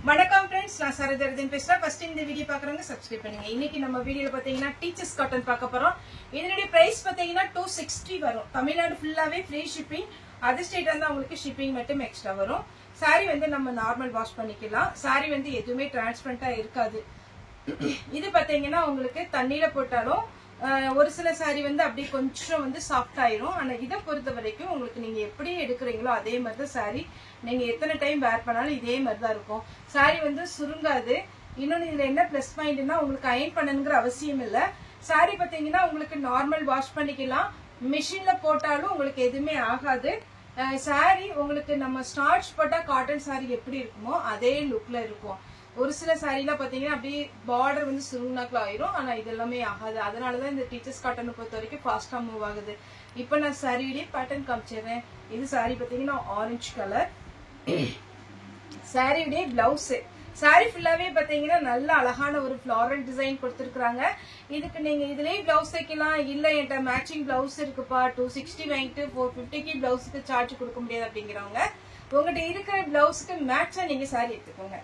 வணக்கம் ஃப்ரெண்ட்ஸ், நான் சரதரதன் பேசுறேன். ஃபர்ஸ்ட் இந்த வீடியோ பார்க்குறவங்க சப்ஸ்கிரைப் பண்ணுங்க. இன்னைக்கு நம்ம வீடியோல பாத்தீங்கன்னா டீச்சர்ஸ் காட்டன் பார்க்க போறோம். இதனுடைய பிரைஸ் பாத்தீங்கன்னா 260 வரும். தமிழ்நாடு ஃபுல்லாவே ஃப்ரீ ஷிப்பிங். அதர் ஸ்டேட் வந்து உங்களுக்கு ஷிப்பிங் மட்டும் எக்ஸ்ட்ரா வரும். சாரி வந்து நம்ம நார்மல் வாஷ் பண்ணிக்கலாம். சாரி வந்து எதுவுமே டிரான்ஸ்பரண்டா இருக்காது. இது பாத்தீங்கன்னா உங்களுக்கு தண்ணியில போட்டாலும் ஒரு சில சாரி வந்து அப்படியே கொஞ்சம் வந்து சாஃப்ட் ஆயிரும். ஆனா இதை பொறுத்த வரைக்கும் உங்களுக்கு நீங்க எப்படி எடுக்கிறீங்களோ அதே மாதிரி தான் சாரி நீங்க எத்தனை டைம் வேர் பண்ணாலும் இதே மாதிரி தான் இருக்கும். சாரி வந்து சுருங்காது. இன்னொன்னு இதுல என்ன பிளஸ் பாயிண்ட்னா உங்களுக்கு அயன் பண்ணணுங்கிற அவசியம் இல்ல. சாரி பாத்தீங்கன்னா உங்களுக்கு நார்மல் வாஷ் பண்ணிக்கலாம். மிஷின்ல போட்டாலும் உங்களுக்கு எதுவுமே ஆகாது. சாரி உங்களுக்கு நம்ம ஸ்டார்ச் போட்டா காட்டன் சாரி எப்படி இருக்குமோ அதே லுக்ல இருக்கும். ஒரு சில சாரிலாம் பாத்தீங்கன்னா அப்படியே பார்டர் வந்து சுருங்கினாக்குல ஆயிரும். ஆனா இது எல்லாமே ஆகாது. அதனாலதான் இந்த டீச்சர்ஸ் காட்டனை பொறுத்த வரைக்கும் ஃபாஸ்டா மூவ் ஆகுது. இப்ப நான் சாரியுடைய பேட்டர்ன் காமிச்சிடுறேன். இது சாரி பாத்தீங்கன்னா ஆரஞ்சு கலர். சாரியுடைய பிளவுஸ். சாரி ஃபுல்லாவே பாத்தீங்கன்னா நல்ல அழகான ஒரு ஃபிளாரல் டிசைன் கொடுத்திருக்காங்க. இதுக்கு நீங்க இதுலயே பிளவுஸ் தைக்கலாம். இல்ல என்கிட்ட மேட்சிங் பிளவுஸ் இருக்குப்பா 260 வாங்கிட்டு 450க்கு பிளவுஸுக்கு சார்ஜ் கொடுக்க முடியாது அப்படிங்கிறவங்க உங்ககிட்ட இருக்கிற பிளவுஸுக்கு மேட்சா நீங்க சாரி எடுத்துக்கோங்க.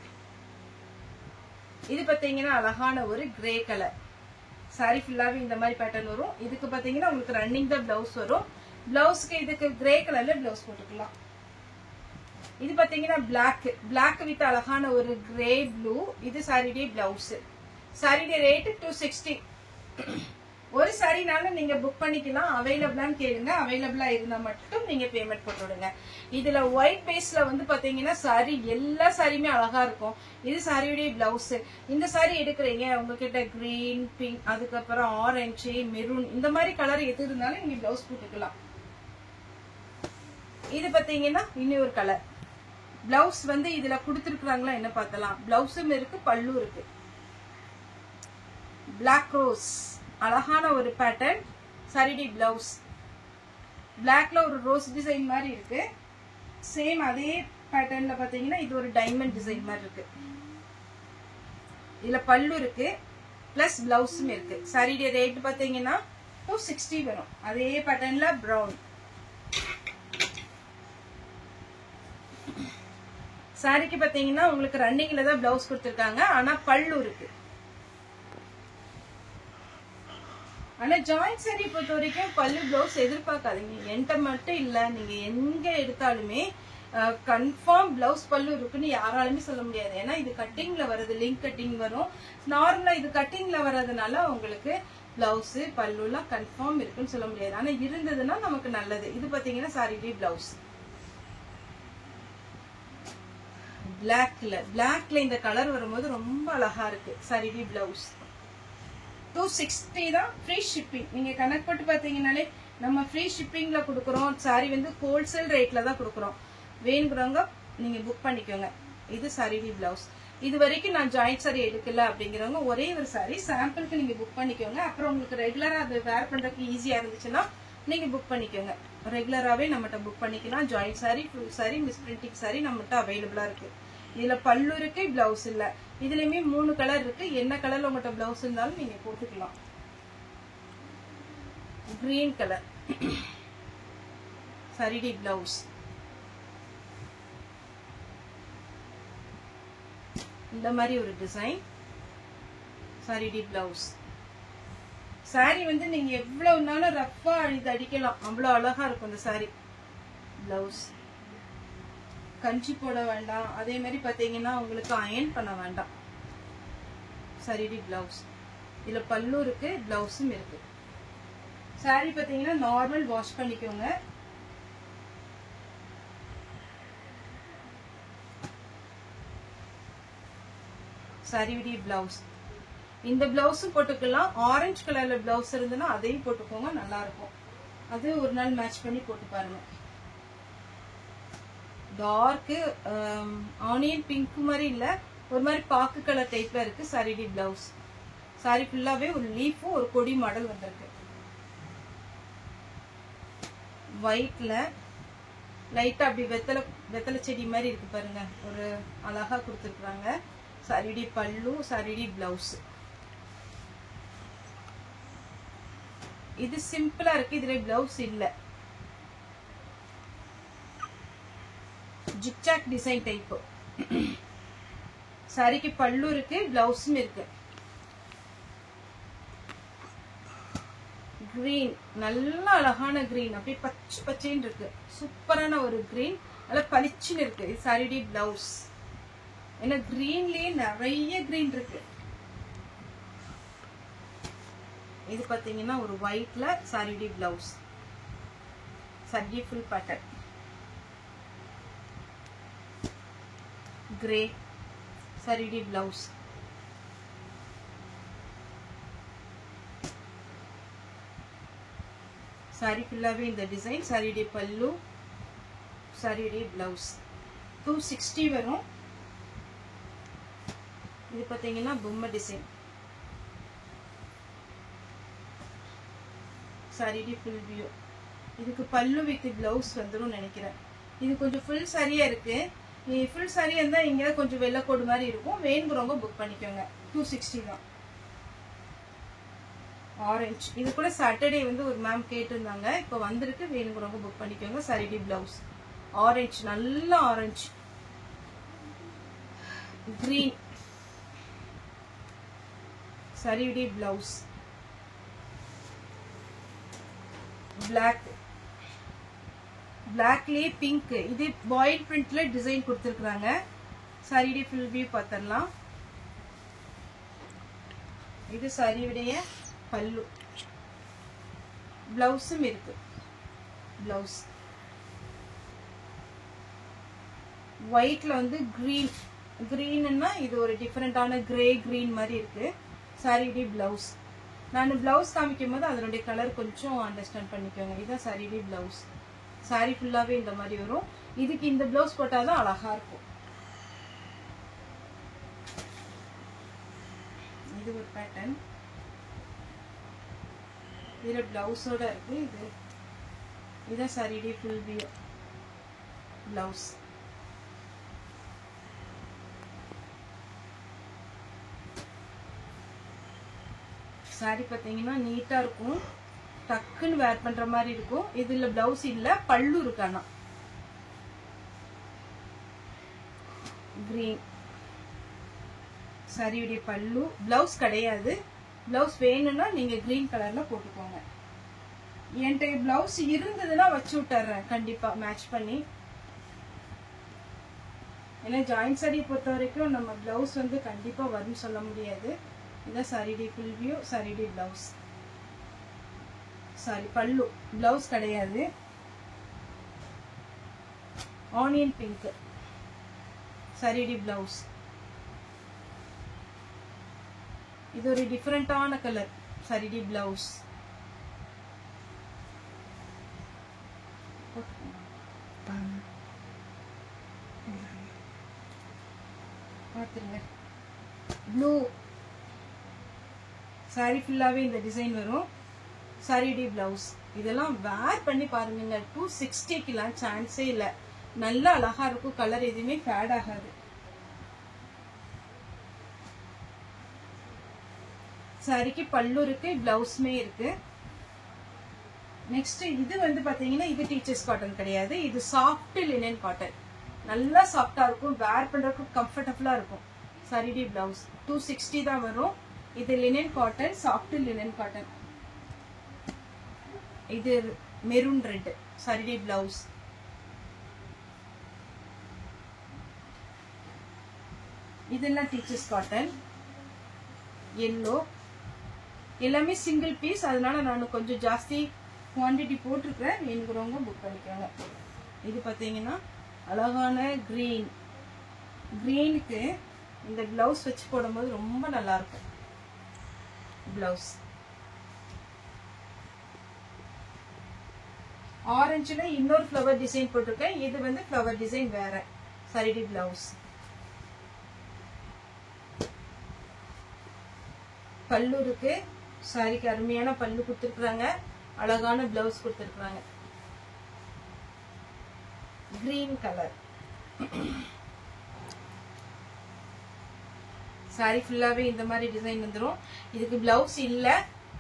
இது பாத்தீங்கன்னா அழகான ஒரு கிரே கலர் சாரி ஃபுல்லாவே இந்த மாதிரி பேட்டர்ன் வரும். இதுக்கு பாத்தீங்கன்னா உங்களுக்கு ரன்னிங் தான் பிளவுஸ் வரும். பிளவுஸ்க்கு இதுக்கு கிரே கலர்ல பிளவுஸ் போட்டுக்கலாம். இது பாத்தீங்கன்னா பிளாக் வித் அழகான ஒரு கிரே ப்ளூ. இது சாரியுடைய பிளவுஸ். சாரியுடைய ரேட் 260. ஒரு சாரினாலும் நீங்க புக் பண்ணிக்கலாம். அவைலபிளான்னு கேளுங்க. அவைலபிளா இருந்தா மட்டும் நீங்க பேமெண்ட் போட்டு விடுங்க. இதுல ஒயிட் பேஸ்ல வந்து பாத்தீங்கன்னா சாரி எல்லா சாரியுமே அழகா இருக்கும். இது சாரியுடைய பிளவுஸ். இந்த சாரி எடுக்கிறீங்க உங்ககிட்ட கிரீன், பிங்க், அதுக்கப்புறம் ஆரஞ்சு, மெரூன் இந்த மாதிரி கலர் எது இருந்தாலும் நீங்க பிளவுஸ் போட்டுக்கலாம். இது பாத்தீங்கன்னா இன்னொரு கலர். பிளவுஸ் வந்து இதுல கொடுத்துருக்காங்களா என்ன பார்த்தலாம். பிளவுஸும் இருக்கு, பல்லு இருக்கு. பிளாக் ரோஸ் அழகான ஒரு பேட்டர்ன். சாரிடி பிளவுஸ் பிளாக்ல ஒரு ரோஸ் டிசைன் மாதிரி இருக்கு. சேம் அதே பேட்டர்ன்ல பாத்தீங்கன்னா இது ஒரு டைமண்ட் டிசைன் மாதிரி இருக்கு. இதுல பல்லு இருக்கு பிளஸ் பிளவுஸும் இருக்கு. சாரிடி ரேட் பாத்தீங்கன்னா 260 வரும். அதே பேட்டர்ன்ல பிரவுன். சாரிக்கு பாத்தீங்கன்னா உங்களுக்கு ரன்னிங்ல தான் பிளவுஸ் கொடுத்திருக்காங்க. ஆனா பல்லு இருக்கு. ஆனா ஜாயிண்ட் சாரி பொறுத்த வரைக்கும் பல்லு பிளவுஸ் எதிர்பார்க்காதீங்க. என்கிட்ட மட்டும் இல்ல, நீங்க எங்க எடுத்தாலுமே கன்ஃபார்ம் பிளவுஸ் பல்லு இருக்குன்னு யாராலுமே சொல்ல முடியாது. ஏன்னா இது கட்டிங்ல வருது, லிங்க் கட்டிங் வரும். நார்மலா இது கட்டிங்ல வர்றதுனால உங்களுக்கு பிளவுஸ் பல்லு எல்லாம் கன்ஃபார்ம் இருக்குன்னு சொல்ல முடியாது. ஆனா இருந்ததுன்னா நமக்கு நல்லது. இது பாத்தீங்கன்னா சாரியுடைய பிளவுஸ். பிளாக்ல இந்த கலர் வரும்போது ரொம்ப அழகா இருக்கு. சாரியுடைய பிளவுஸ் 260 தான். Free shipping. நீங்க கணக்கு போட்டு பாத்தீங்கன்னாலே நம்ம ஃப்ரீ ஷிப்பிங்ல கொடுக்குறோம். சாரி வந்து ஹோல்சேல் ரேட்ல தான் கொடுக்குறோம். வேணுங்கிறவங்க நீங்க புக் பண்ணிக்கோங்க. இது சாரியுடைய பிளவுஸ். இது வரைக்கும் நான் ஜாயிண்ட் சாரி எடுக்கல அப்படிங்கிறவங்க ஒரே ஒரு சாரி சாம்பிளுக்கு நீங்க புக் பண்ணிக்கோங்க. அப்புறம் உங்களுக்கு ரெகுலரா அது வேர் பண்றதுக்கு ஈஸியா இருந்துச்சுன்னா நீங்க புக் பண்ணிக்கோங்க. ரெகுலராவே நம்மகிட்ட புக் பண்ணிக்கலாம். Joint sorry, full sorry, miss printing sorry நம்மகிட்ட அவைலபிளா இருக்கு. இதுல பல்லு இருக்கு, பிளவுஸ் இல்ல. இதுலயுமே 3 கலர் இருக்கு. என்ன கலர்ல உங்கள்கிட்ட பிளவுஸ் இருந்தாலும் நீங்க போட்டுக்கலாம். கிரீன் கலர் சாரிடி பிளவுஸ். இந்த மாதிரி ஒரு டிசைன் சாரிடி பிளவுஸ். சாரி வந்து நீங்க எவ்வளவு நாளும் ரஃபா இது அடிக்கலாம். அவ்வளவு அழகா இருக்கும் இந்த சாரி. பிளவுஸ் கஞ்சி போட வேண்டாம். அதே மாதிரி பாத்தீங்கன்னா உங்களுக்கு அயன் பண்ண வேண்டாம். சாரிடி பிளவுஸ். இதுல பல்லு இருக்கு, பிளவுஸும் இருக்கு. சாரி பாத்தீங்கன்னா நார்மல் வாஷ் பண்ணிக்கோங்க. சாரியுடைய பிளவுஸ். இந்த பிளவுஸும் போட்டுக்கலாம். ஆரஞ்சு கலர்ல பிளவுஸ் இருந்ததுன்னா அதையும் போட்டுக்கோங்க, நல்லா இருக்கும். அது ஒரு நாள் மேட்ச் பண்ணி போட்டு பாருங்க. டார்க் ஆனியன் பிங்க் மாதிரி இல்ல, ஒரு மாதிரி பாக்கு கலர் டைப்ல இருக்கு. சாரிடி பிளவுஸ். சாரி ஃபுல்லாவே ஒரு லீஃபும் ஒரு கொடி மாடல் வந்திருக்கு. ஒயிட்ல லைட்டா அப்படி வெத்தலை செடி மாதிரி இருக்கு பாருங்க. ஒரு அழகா கொடுத்துருக்காங்க. சாரிடி பல்லு, சாரிடி பிளவுஸ். இது சிம்பிளா இருக்கு. இதுல பிளவுஸ் இல்ல. Zigzag design type. சாரிக்கு பல்லு இருக்கு, பிளவுஸும் இருக்கு. கிரீன், நல்ல அழகான கிரீன், அப்படியே பச்சை பச்சைன்னு இருக்கு. சூப்பரான ஒரு கிரீன், நல்லா பளிச்சுன்னு இருக்கு. சாரிடி பிளவுஸ். ஏன்னா கிரீன்லயே நிறைய கிரீன் இருக்கு. இது பாத்தீங்கன்னா ஒரு ஒயிட்ல சாரிடி blouse. Sari full pattern. Grey சாரிடி பிளவுஸ். சாரி ஃபுல்லாவே இந்த டிசைன். சாரிடி பல்லு, சாரிடி பிளவுஸ். 260 வரும். இது பாத்தீங்கன்னா பொம்மை டிசைன். சாரிடி full view. இதுக்கு பல்லு வித் பிளவுஸ் வந்துடும் நினைக்கிறேன். இது கொஞ்சம் ஃபுல் சாரியா இருக்கு. ஃபுல் சாரியா இருந்தா இங்க கொஞ்சம் வெள்ளை கோடு மாதிரி இருக்கும். வேணுங்கிறவங்க புக் பண்ணிக்கோங்க. 260 தான். ஆரஞ்சு, இது கூட சாட்டர்டே வந்து ஒரு மேம் கேட்டிருந்தாங்க, இப்போ வந்திருக்கு. வேணுங்கிறவங்க புக் பண்ணிக்கோங்க. சாரிடி பிளவுஸ். ஆரஞ்சு, நல்ல ஆரஞ்சு. கிரீன் சாரிடி பிளவுஸ். பிளாக், பிளாக்லயே பிங்க். இது பாயில் பிரிண்ட்ல டிசைன் கொடுத்துருக்காங்க. சாரிடி ஃபுல் வியூ பார்த்தரலாம். இது சாரியுடைய பல்லு. பிளவுஸும் இருக்கு. பிளவுஸ் ஒயிட்ல வந்து கிரீன். கிரீன்னா இது ஒரு டிஃபரெண்டான கிரே கிரீன் மாதிரி இருக்கு. சாரிடி பிளவுஸ். நான் பிளவுஸ் காமிக்கும் போது அதனுடைய கலர் கொஞ்சம் அண்டர்ஸ்டாண்ட் பண்ணிக்கோங்க. இதுதான் சாரிடி பிளவுஸ். சாரி ஃபுல்லாவே இந்த மாதிரி வரும். இதுக்கு இந்த பிளவுஸ் போட்டாதான் அழகா இருக்கும். இது ஒரு பேட்டர்ன். இதுல பிளவுஸோட இருக்கு. இதுதான் சாரிடி ஃபுல் வியூ. பிளவுஸ். சாரி பாத்தீங்கன்னா நீட்டா இருக்கும். டக்குன்னு வேர் பண்ற மாதிரி இருக்கும். இதுல பிளவுஸ் இல்ல, பல்லு இருக்கு. ஆனா கிரீன் சாரியுடைய பல்லு. பிளவுஸ் கிடையாது. பிளவுஸ் வேணும்னா நீங்க கிரீன் கலர்ல போட்டுக்கோங்க. என்கிட்ட பிளவுஸ் இருந்ததுன்னா வச்சு விட்டுறேன் கண்டிப்பா மேட்ச் பண்ணி. ஏன்னா ஜாயிண்ட் சாரி பொறுத்த வரைக்கும் நம்ம பிளவுஸ் வந்து கண்டிப்பா வரும்னு சொல்ல முடியாது. இதான் சாரிடி ஃபுல் வியூ. சாரிடி பிளவுஸ். சாரி பல்லு. பிளவுஸ் கிடையாது. ஆனியன் பிங்க் சாரிடி பிளவுஸ். இது ஒரு டிஃபரெண்டான கலர். சாரிடி பிளவுஸ். ப்ளூ. சாரி ஃபுல்லாவே இந்த டிசைன் வரும். சாரிடி பிளவுஸ். இதெல்லாம் வேர் பண்ணி பாருங்க. 260க்குலாம் சான்ஸே இல்ல. நல்ல அழகா இருக்கும். கலர் எதுவுமே ஃபேட் ஆகாது. சாரிக்கு பல்லு இருக்கு, பிளவுஸ்மே இருக்கு. நெக்ஸ்ட் இது வந்து பாத்தீங்கன்னா இது டீச்சர்ஸ் காட்டன் கிடையாது. இது சாஃப்ட் லினன் காட்டன். நல்லா சாஃப்டா இருக்கும். வேர் பண்றதுக்கு கம்ஃபர்டபுளா இருக்கும். சாரிடி பிளவுஸ். 260 தான் வரும். இது linen cotton, soft linen cotton. இது மெரூன் ரெட் சாரிடி பிளவுஸ். இதெல்லாம் டீச்சர்ஸ் காட்டன். எல்லோ. எல்லாமே சிங்கிள் பீஸ். அதனால நான் கொஞ்சம் ஜாஸ்தி குவான்டிட்டி போட்டிருக்கேன். வேணுங்கிறவங்க புக் பண்ணிக்கோங்க. இது பாத்தீங்கன்னா அழகான கிரீன். கிரீனுக்கு இந்த பிளவுஸ் வச்சு போடும்போது ரொம்ப நல்லா இருக்கும். பிளவுஸ் ஆரஞ்சுல இன்னொரு ஃப்ளவர் டிசைன் போட்டிருக்கேன். இது வந்து ஃப்ளவர் டிசைன் வேற. சாரிடி பிளவுஸ். பல்லு இருக்கு. சாரிக்கு அருமையான பல்லு கொடுத்துருக்காங்க. அழகான பிளவுஸ் கொடுத்துருக்காங்க. Green colour. சாரி ஃபுல்லாவே இந்த மாதிரி டிசைன் வந்துடும். இதுக்கு பிளவுஸ் இல்ல.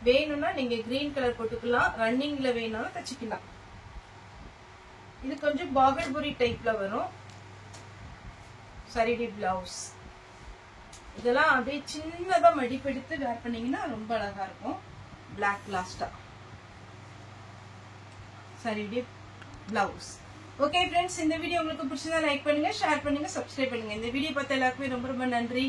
வேணும்னா நீங்க கிரீன் கலர் போட்டுக்கலாம். ரன்னிங்ல வேணும்னா தச்சுக்கலாம். இது கொஞ்சம் பாகல்புரி டைப்ல வரும். சாரிடி பிளவுஸ். இதெல்லாம் அப்படியே சின்னதா மடிப்பெடுத்து வேர் பண்ணீங்கன்னா ரொம்ப அழகா இருக்கும். பிளாக் லாஸ்டா சரியுடைய பிளவுஸ். ஓகே ஃப்ரெண்ட்ஸ், இந்த வீடியோ உங்களுக்கு பிடிச்சதா லைக் பண்ணுங்க, ஷேர் பண்ணுங்க, சப்ஸ்கிரைப் பண்ணுங்க. இந்த வீடியோ பார்த்த எல்லாருக்குமே ரொம்ப ரொம்ப நன்றி.